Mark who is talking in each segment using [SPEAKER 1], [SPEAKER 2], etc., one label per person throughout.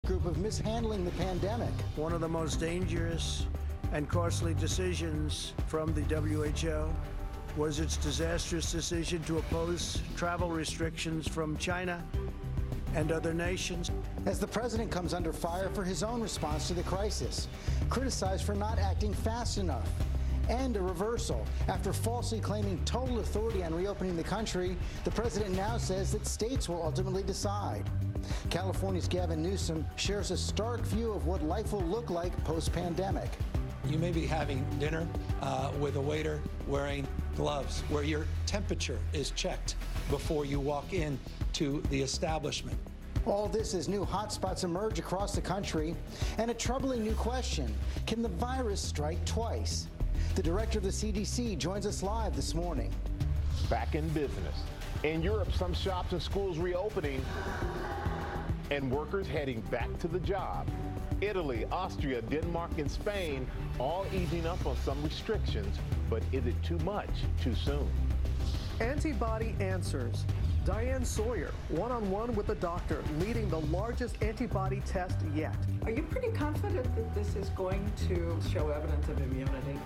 [SPEAKER 1] group of mishandling the pandemic.
[SPEAKER 2] One of the most dangerous and costly decisions from the WHO was its disastrous decision to oppose travel restrictions from China and other nations.
[SPEAKER 1] As the president comes under fire for his own response to the crisis, criticized for not acting fast enough, and a reversal. After falsely claiming total authority on reopening the country, the president now says that states will ultimately decide. California's Gavin Newsom shares a stark view of what life will look like post-pandemic.
[SPEAKER 3] You may be having dinner with a waiter wearing gloves where your temperature is checked before you walk in to the establishment.
[SPEAKER 1] All this as new hotspots emerge across the country, and a troubling new question: can the virus strike twice? The director of the CDC joins us live this morning.
[SPEAKER 4] Back in business. In Europe, some shops and schools reopening and workers heading back to the job. Italy, Austria, Denmark, and Spain all easing up on some restrictions, but is it too much too soon?
[SPEAKER 5] Antibody Answers. Diane Sawyer, one-on-one with a doctor, leading the largest antibody test yet.
[SPEAKER 6] Are you pretty confident that this is going to show evidence of immunity?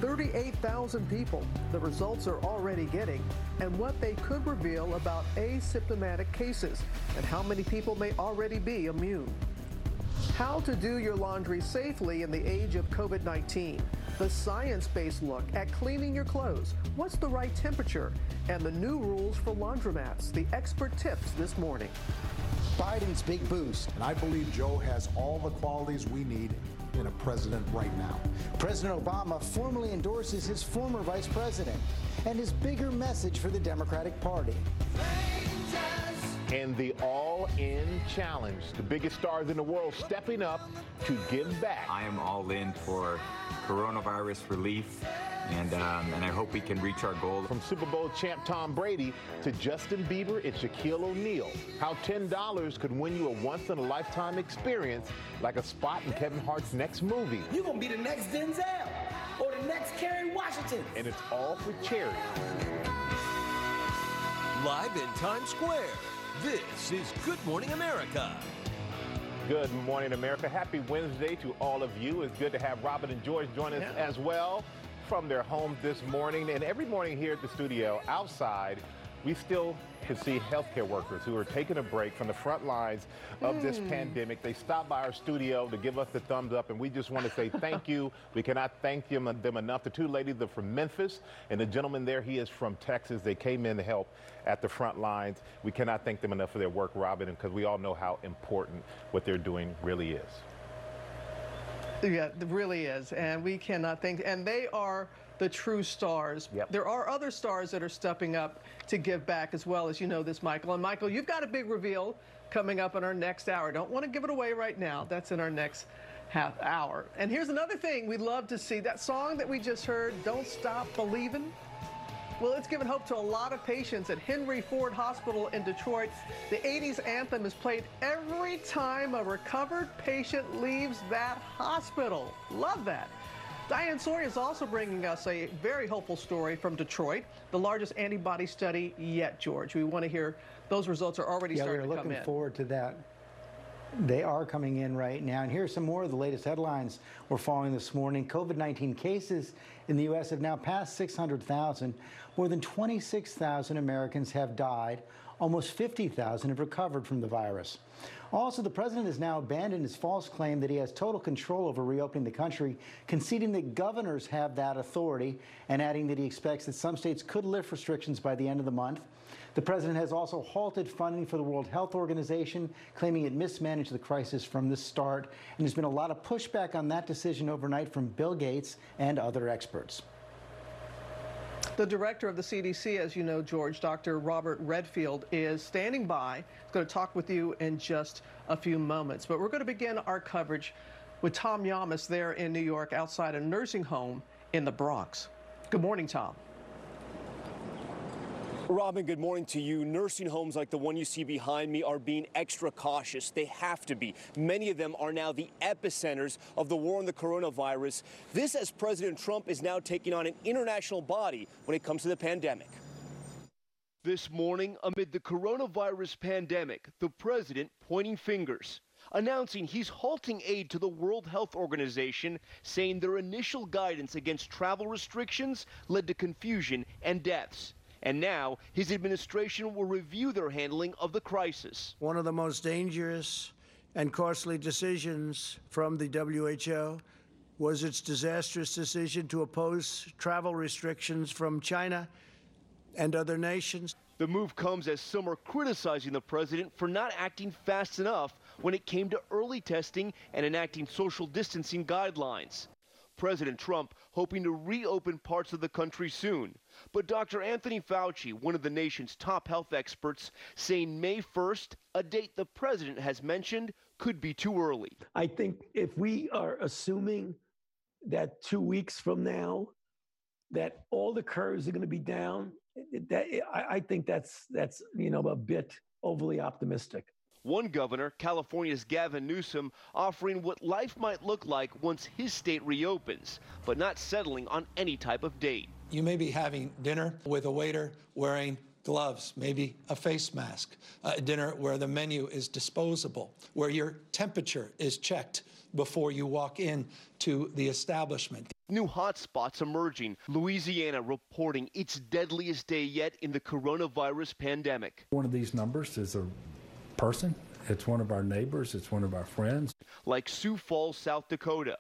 [SPEAKER 5] 38,000 people the results are already getting, and what they could reveal about asymptomatic cases and how many people may already be immune. How to do your laundry safely in the age of COVID-19. The science-based look at cleaning your clothes. What's the right temperature? And the new rules for laundromats. The expert tips this morning.
[SPEAKER 1] Biden's big boost.
[SPEAKER 7] And I believe Joe has all the qualities we need in a president right now.
[SPEAKER 1] President Obama formally endorses his former vice president and his bigger message for the Democratic Party.
[SPEAKER 4] And the All-In Challenge, the biggest stars in the world stepping up to give back.
[SPEAKER 8] I am all in for coronavirus relief, and I hope we can reach our goal.
[SPEAKER 4] From Super Bowl champ Tom Brady to Justin Bieber and Shaquille O'Neal, how $10 could win you a once-in-a-lifetime experience like a spot in Kevin Hart's next movie.
[SPEAKER 9] You're going to be the next Denzel or the next Kerry Washington.
[SPEAKER 4] And it's all for charity.
[SPEAKER 10] Live in Times Square, this is Good Morning America.
[SPEAKER 4] Good morning, America. Happy Wednesday to all of you. It's good to have Robin and George join us as well from their homes this morning. And every morning here at the studio, outside, we still can see healthcare workers who are taking a break from the front lines of this pandemic. They stopped by our studio to give us the thumbs up, and we just want to say thank you. We cannot thank them enough. The two ladies are from Memphis, and the gentleman there, he is from Texas. They came in to help at the front lines. We cannot thank them enough for their work, Robin, because we all know how important what they're doing really is.
[SPEAKER 5] Yeah, it really is, and we cannot thank, and they are the true stars.
[SPEAKER 4] Yep.
[SPEAKER 5] There are other stars that are stepping up to give back as well, as you know this, Michael. And Michael, you've got a big reveal coming up in our next hour. Don't want to give it away right now. That's in our next half hour. And here's another thing we'd love to see. That song that we just heard, Don't Stop Believin'. Well, it's given hope to a lot of patients at Henry Ford Hospital in Detroit. The 80s anthem is played every time a recovered patient leaves that hospital. Love that. Diane Sawyer is also bringing us a very hopeful story from Detroit, the largest antibody study yet, George. We want to hear those results are already starting to come in.
[SPEAKER 11] Yeah, we're looking forward to that. They are coming in right now. And here's some more of the latest headlines we're following this morning. COVID-19 cases in the U.S. have now passed 600,000. More than 26,000 Americans have died. Almost 50,000 have recovered from the virus. Also, the president has now abandoned his false claim that he has total control over reopening the country, conceding that governors have that authority and adding that he expects that some states could lift restrictions by the end of the month. The president has also halted funding for the World Health Organization, claiming it mismanaged the crisis from the start. And there's been a lot of pushback on that decision overnight from Bill Gates and other experts.
[SPEAKER 5] The director of the CDC, as you know, George, Dr. Robert Redfield, is standing by. He's going to talk with you in just a few moments. But we're going to begin our coverage with Tom Yamas there in New York outside a nursing home in the Bronx. Good morning, Tom.
[SPEAKER 12] Robin, good morning to you. Nursing homes like the one you see behind me are being extra cautious. They have to be. Many of them are now the epicenters of the war on the coronavirus. This as President Trump is now taking on an international body when it comes to the pandemic. This morning, amid the coronavirus pandemic, the president pointing fingers. announcing he's halting aid to the World Health Organization, saying their initial guidance against travel restrictions led to confusion and deaths. And now his administration will review their handling of the crisis.
[SPEAKER 2] One of the most dangerous and costly decisions from the WHO was its disastrous decision to oppose travel restrictions from China and other nations.
[SPEAKER 12] The move comes as some are criticizing the president for not acting fast enough when it came to early testing and enacting social distancing guidelines. President Trump hoping to reopen parts of the country soon. But Dr. Anthony Fauci, one of the nation's top health experts, saying May 1st, a date the president has mentioned, could be too early.
[SPEAKER 13] I think if we are assuming that 2 weeks from now, that all the curves are going to be down, I think that's a bit overly optimistic.
[SPEAKER 12] One governor, California's Gavin Newsom, offering what life might look like once his state reopens, but not settling on any type of date.
[SPEAKER 3] You may be having dinner with a waiter wearing gloves, maybe a face mask, a dinner where the menu is disposable, where your temperature is checked before you walk in to the establishment.
[SPEAKER 12] New hotspots emerging. Louisiana reporting its deadliest day yet in the coronavirus pandemic.
[SPEAKER 14] One of these numbers is a person. It's one of our neighbors. It's one of our friends.
[SPEAKER 12] Like Sioux Falls, South Dakota.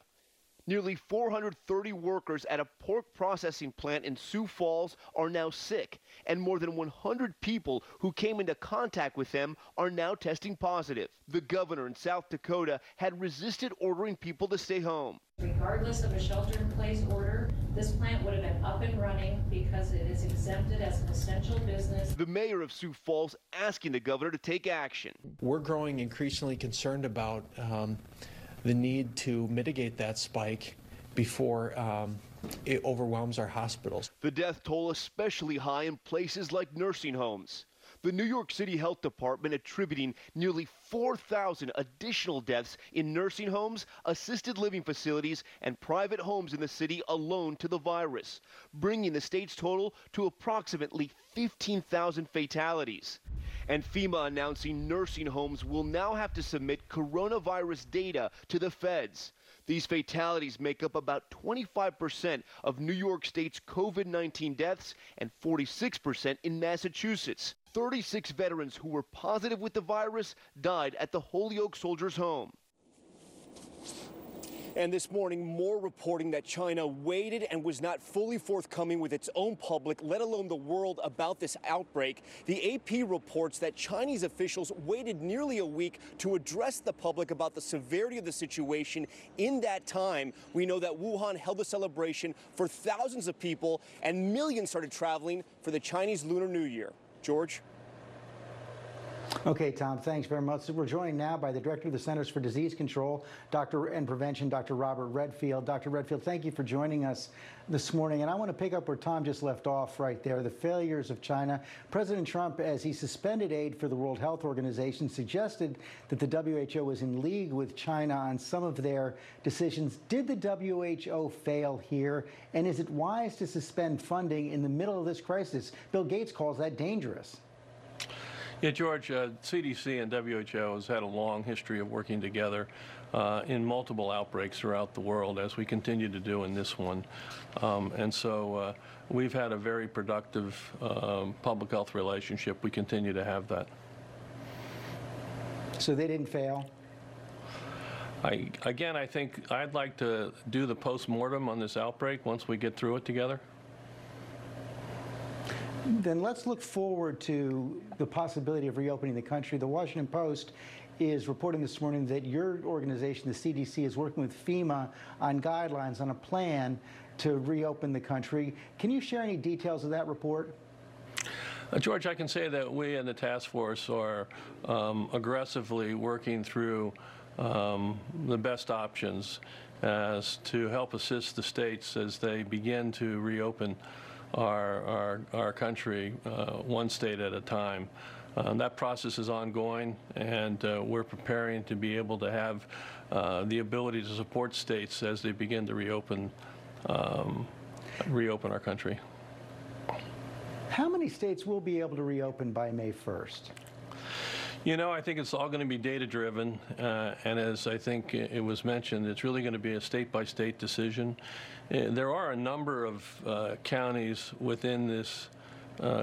[SPEAKER 12] Nearly 430 workers at a pork processing plant in Sioux Falls are now sick, and more than 100 people who came into contact with them are now testing positive. The governor in South Dakota had resisted ordering people to stay home.
[SPEAKER 15] Regardless of a shelter-in-place order, this plant would have been up and running because it is exempted as an essential business.
[SPEAKER 12] The mayor of Sioux Falls asking the governor to take action.
[SPEAKER 16] We're growing increasingly concerned about the need to mitigate that spike before it overwhelms our hospitals.
[SPEAKER 12] The death toll especially high in places like nursing homes. The New York City Health Department attributing nearly 4,000 additional deaths in nursing homes, assisted living facilities, and private homes in the city alone to the virus, bringing the state's total to approximately 15,000 fatalities. And FEMA announcing nursing homes will now have to submit coronavirus data to the feds. These fatalities make up about 25% of New York State's COVID-19 deaths and 46% in Massachusetts. 36 veterans who were positive with the virus died at the Holyoke Soldiers' Home. And this morning, more reporting that China waited and was not fully forthcoming with its own public, let alone the world, about this outbreak. The AP reports that Chinese officials waited nearly a week to address the public about the severity of the situation. In that time, we know that Wuhan held a celebration for thousands of people, and millions started traveling for the Chinese Lunar New Year. George?
[SPEAKER 11] Okay, Tom, thanks very much. We're joined now by the Director of the Centers for Disease Control and Prevention, Dr. Robert Redfield. Dr. Redfield, thank you for joining us this morning. And I want to pick up where Tom just left off right there, the failures of China. President Trump, as he suspended aid for the World Health Organization, suggested that the WHO was in league with China on some of their decisions. Did the WHO fail here? And is it wise to suspend funding in the middle of this crisis? Bill Gates calls that dangerous.
[SPEAKER 17] Yeah, George, CDC and WHO has had a long history of working together in multiple outbreaks throughout the world, as we continue to do in this one. And so we've had a very productive public health relationship. We continue to have that.
[SPEAKER 11] So they didn't fail?
[SPEAKER 17] I think I'd like to do the post-mortem on this outbreak once we get through it together.
[SPEAKER 11] Then let's look forward to the possibility of reopening the country. The Washington Post is reporting this morning that your organization, the CDC, is working with FEMA on guidelines, on a plan to reopen the country. Can you share any details of that report?
[SPEAKER 17] George, I can say that we and the task force are aggressively working through the best options as to help assist the states as they begin to reopen our country one state at a time. That process is ongoing, and we're preparing to be able to have the ability to support states as they begin to reopen our country.
[SPEAKER 11] How many states will be able to reopen by May 1st?
[SPEAKER 17] You know, I think it's all going to be data-driven, and as I think it was mentioned, it's really going to be a state-by-state decision. There are a number of counties within this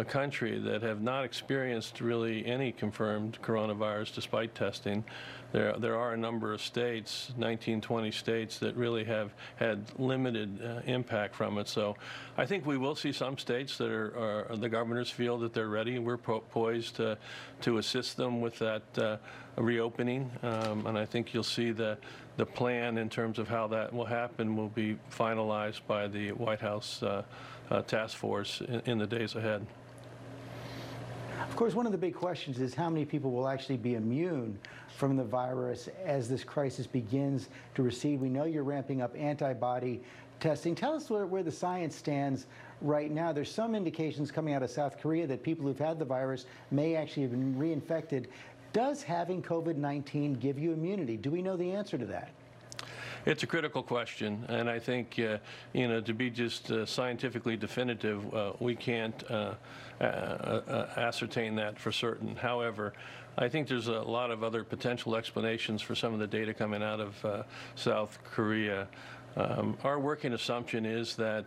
[SPEAKER 17] country that have not experienced really any confirmed coronavirus despite testing. There are a number of states, 19, 20 states, that really have had limited impact from it. So I think we will see some states that are the governors feel that they're ready. We're poised to assist them with that reopening. And I think you'll see the plan in terms of how that will happen will be finalized by the White House task force in the days ahead.
[SPEAKER 11] Of course, one of the big questions is how many people will actually be immune from the virus as this crisis begins to recede. We know you're ramping up antibody testing. Tell us where the science stands right now. There's some indications coming out of South Korea that people who've had the virus may actually have been reinfected. Does having COVID-19 give you immunity? Do we know the answer to that?
[SPEAKER 17] It's a critical question, and I think, you know, to be just scientifically definitive, we can't ascertain that for certain. However, I think there's a lot of other potential explanations for some of the data coming out of South Korea. Our working assumption is that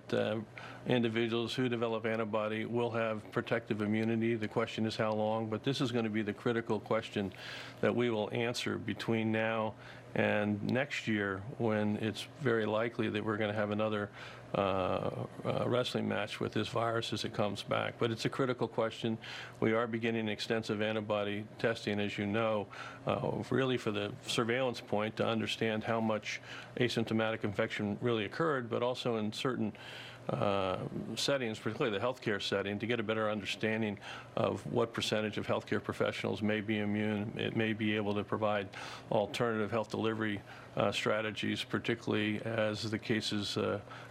[SPEAKER 17] individuals who develop antibody will have protective immunity. The question is how long, but this is going to be the critical question that we will answer between now and next year, when it's very likely that we're going to have another wrestling match with this virus as it comes back. But it's a critical question. We are beginning extensive antibody testing, as you know, really for the surveillance point to understand how much asymptomatic infection really occurred, but also in certain settings, particularly the healthcare setting, to get a better understanding of what percentage of healthcare professionals may be immune. It may be able to provide alternative health delivery strategies, particularly as the cases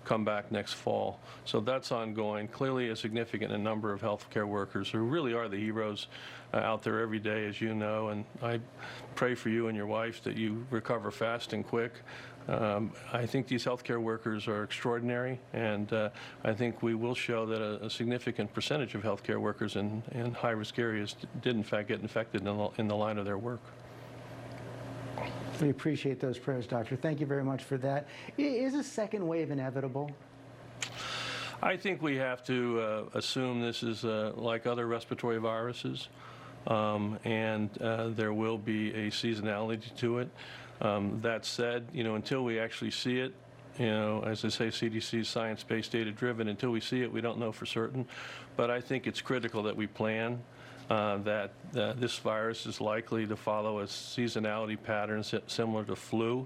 [SPEAKER 17] come back next fall. So that's ongoing. Clearly a significant number of healthcare workers who really are the heroes out there every day, as you know, and I pray for you and your wife that you recover fast and quick. I think these healthcare workers are extraordinary, and I think we will show that a significant percentage of healthcare workers in high-risk areas did in fact get infected in the line of their work.
[SPEAKER 11] We appreciate those prayers, Doctor. Thank you very much for that. Is a second wave inevitable?
[SPEAKER 17] I think we have to assume this is like other respiratory viruses, and there will be a seasonality to it. That said, you know, until we actually see it, you know, as I say, CDC is science-based, data-driven. Until we see it, we don't know for certain. But I think it's critical that we plan that this virus is likely to follow a seasonality pattern similar to flu.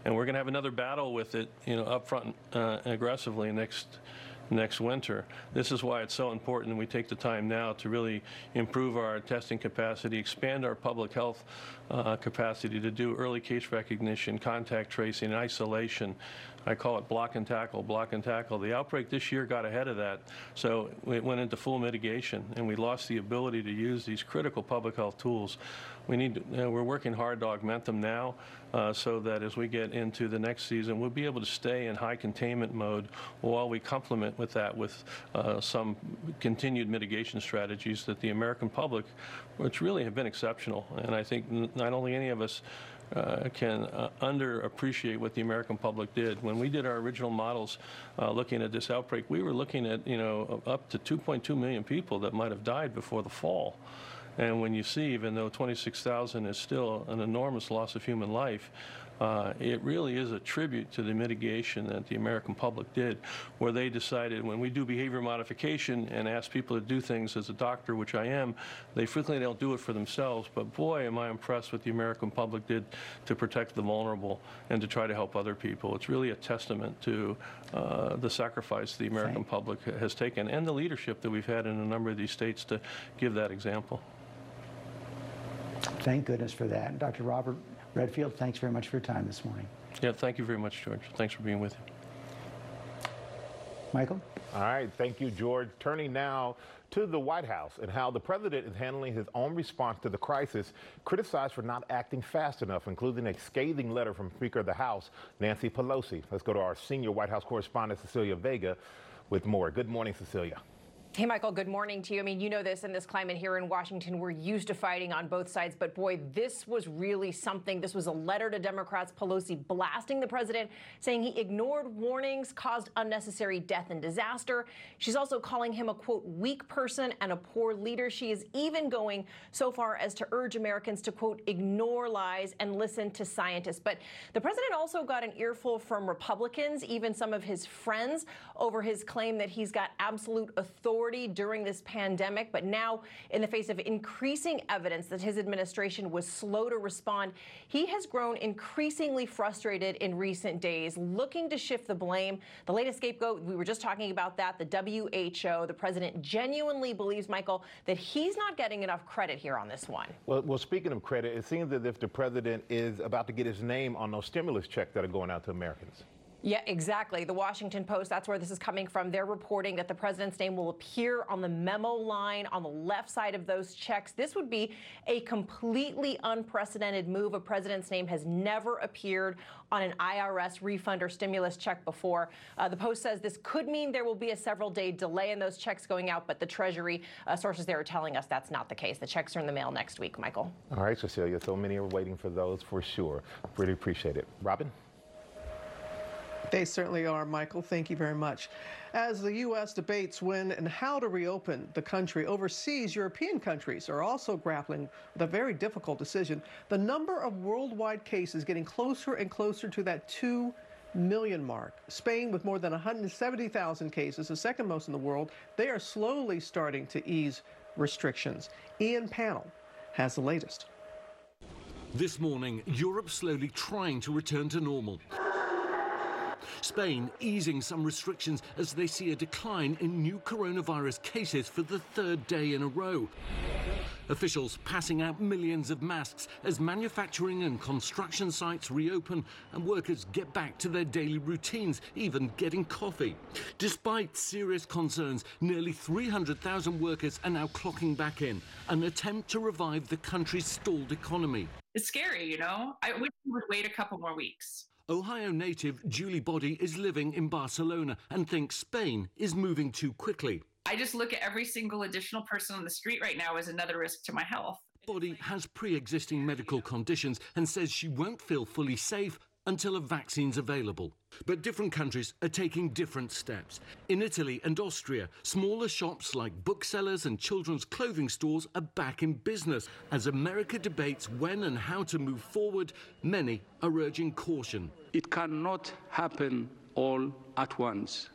[SPEAKER 17] And we're going to have another battle with it, you know, up front aggressively next winter. This is why it's so important that we take the time now to really improve our testing capacity, expand our public health capacity to do early case recognition, contact tracing, isolation. I call it block and tackle, block and tackle. The outbreak this year got ahead of that, so it went into full mitigation, and we lost the ability to use these critical public health tools. We're working hard to augment them now so that as we get into the next season, we'll be able to stay in high containment mode while we complement with that with some continued mitigation strategies that the American public, which really have been exceptional. And I think not only any of us can underappreciate what the American public did. When we did our original models looking at this outbreak, we were looking at, you know, up to 2.2 million people that might have died before the fall. And when you see, even though 26,000 is still an enormous loss of human life, it really is a tribute to the mitigation that the American public did, where they decided when we do behavior modification and ask people to do things as a doctor, which I am, they frequently don't do it for themselves. But boy, am I impressed what the American public did to protect the vulnerable and to try to help other people. It's really a testament to the sacrifice the American public has taken and the leadership that we've had in a number of these states to give that example.
[SPEAKER 11] Thank goodness for that. Dr. Robert Redfield, thanks very much for your time this morning.
[SPEAKER 17] Yeah, thank you very much, George. Thanks for being with you.
[SPEAKER 11] Michael?
[SPEAKER 4] All right, thank you, George. Turning now to the White House and how the president is handling his own response to the crisis, criticized for not acting fast enough, including a scathing letter from Speaker of the House, Nancy Pelosi. Let's go to our senior White House correspondent, Cecilia Vega, with more. Good morning, Cecilia.
[SPEAKER 18] Hey, Michael, good morning to you. I mean, you know this, in this climate here in Washington, we're used to fighting on both sides. But boy, this was really something. This was a letter to Democrats, Pelosi blasting the president, saying he ignored warnings, caused unnecessary death and disaster. She's also calling him a, quote, weak person and a poor leader. She is even going so far as to urge Americans to, quote, ignore lies and listen to scientists. But the president also got an earful from Republicans, even some of his friends, over his claim that he's got absolute authority during this pandemic. But now, in the face of increasing evidence that his administration was slow to respond, he has grown increasingly frustrated in recent days, looking to shift the blame. The latest scapegoat, we were just talking about that, the WHO. The president genuinely believes, Michael, that he's not getting enough credit here on this one.
[SPEAKER 4] Well, speaking of credit, it seems as if the president is about to get his name on those stimulus checks that are going out to Americans.
[SPEAKER 18] Yeah, exactly. The Washington Post, that's where this is coming from. They're reporting that the president's name will appear on the memo line on the left side of those checks. This would be a completely unprecedented move. A president's name has never appeared on an IRS refund or stimulus check before. The Post says this could mean there will be a several-day delay in those checks going out, but the Treasury sources there are telling us that's not the case. The checks are in the mail next week, Michael.
[SPEAKER 4] All right, Cecilia, so many are waiting for those for sure. Really appreciate it. Robin?
[SPEAKER 5] They certainly are, Michael. Thank you very much. As the U.S. debates when and how to reopen the country, overseas European countries are also grappling with a very difficult decision. The number of worldwide cases getting closer and closer to that 2 million mark. Spain, with more than 170,000 cases, the second most in the world, they are slowly starting to ease restrictions. Ian Pannell has the latest.
[SPEAKER 19] This morning, Europe slowly trying to return to normal. Spain easing some restrictions as they see a decline in new coronavirus cases for the third day in a row. Officials passing out millions of masks as manufacturing and construction sites reopen and workers get back to their daily routines, even getting coffee. Despite serious concerns, nearly 300,000 workers are now clocking back in, an attempt to revive the country's stalled economy.
[SPEAKER 20] It's scary, you know? I wish we would wait a couple more weeks.
[SPEAKER 19] Ohio native Julie Body is living in Barcelona and thinks Spain is moving too quickly.
[SPEAKER 20] I just look at every single additional person on the street right now as another risk to my health.
[SPEAKER 19] Body has pre-existing medical conditions and says she won't feel fully safe until a vaccine's available. But different countries are taking different steps. In Italy and Austria, smaller shops like booksellers and children's clothing stores are back in business. As America debates when and how to move forward, many are urging caution.
[SPEAKER 21] It cannot happen all at once.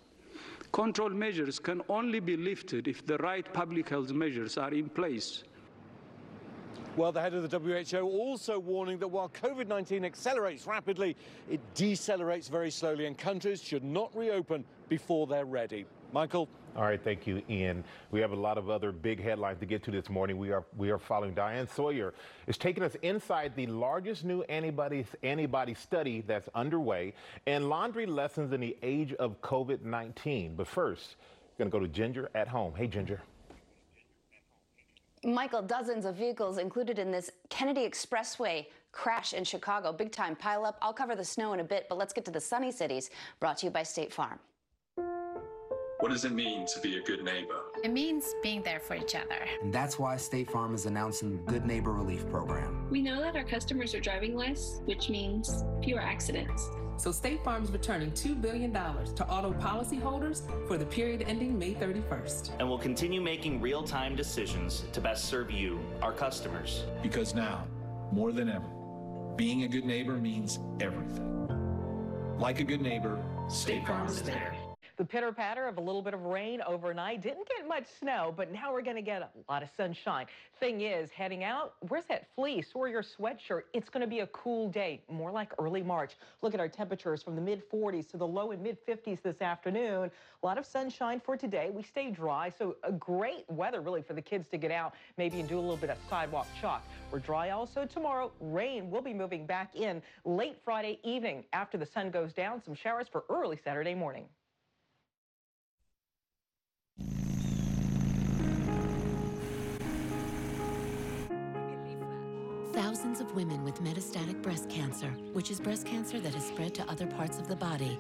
[SPEAKER 21] Control measures can only be lifted if the right public health measures are in place.
[SPEAKER 22] Well, the head of the WHO also warning that while COVID-19 accelerates rapidly, it decelerates very slowly, and countries should not reopen before they're ready. Michael?
[SPEAKER 4] All right, thank you, Ian. We have a lot of other big headlines to get to this morning. We are following Diane Sawyer. It's taking us inside the largest new antibody study that's underway and laundry lessons in the age of COVID-19. But first, we're going to go to Ginger at home. Hey, Ginger.
[SPEAKER 23] Michael, dozens of vehicles included in this Kennedy Expressway crash in Chicago. Big time pileup. I'll cover the snow in a bit, but let's get to the sunny cities. Brought to you by State Farm.
[SPEAKER 24] What does it mean to be a good neighbor?
[SPEAKER 25] It means being there for each other.
[SPEAKER 26] And that's why State Farm is announcing the Good Neighbor Relief Program.
[SPEAKER 27] We know that our customers are driving less, which means fewer accidents.
[SPEAKER 28] So State Farm's returning $2 billion to auto policyholders for the period ending May 31st.
[SPEAKER 29] And we'll continue making real-time decisions to best serve you, our customers.
[SPEAKER 14] Because now, more than ever, being a good neighbor means everything. Like a good neighbor, State Farm is there.
[SPEAKER 30] The pitter-patter of a little bit of rain overnight. Didn't get much snow, but now we're going to get a lot of sunshine. Thing is, heading out, where's that fleece or your sweatshirt? It's going to be a cool day, more like early March. Look at our temperatures from the mid-40s to the low and mid-50s this afternoon. A lot of sunshine for today. We stay dry, so a great weather really for the kids to get out, maybe and do a little bit of sidewalk chalk. We're dry also tomorrow. Rain will be moving back in late Friday evening after the sun goes down. Some showers for early Saturday morning.
[SPEAKER 31] Thousands of women with metastatic breast cancer, which is breast cancer that has spread to other parts of the body,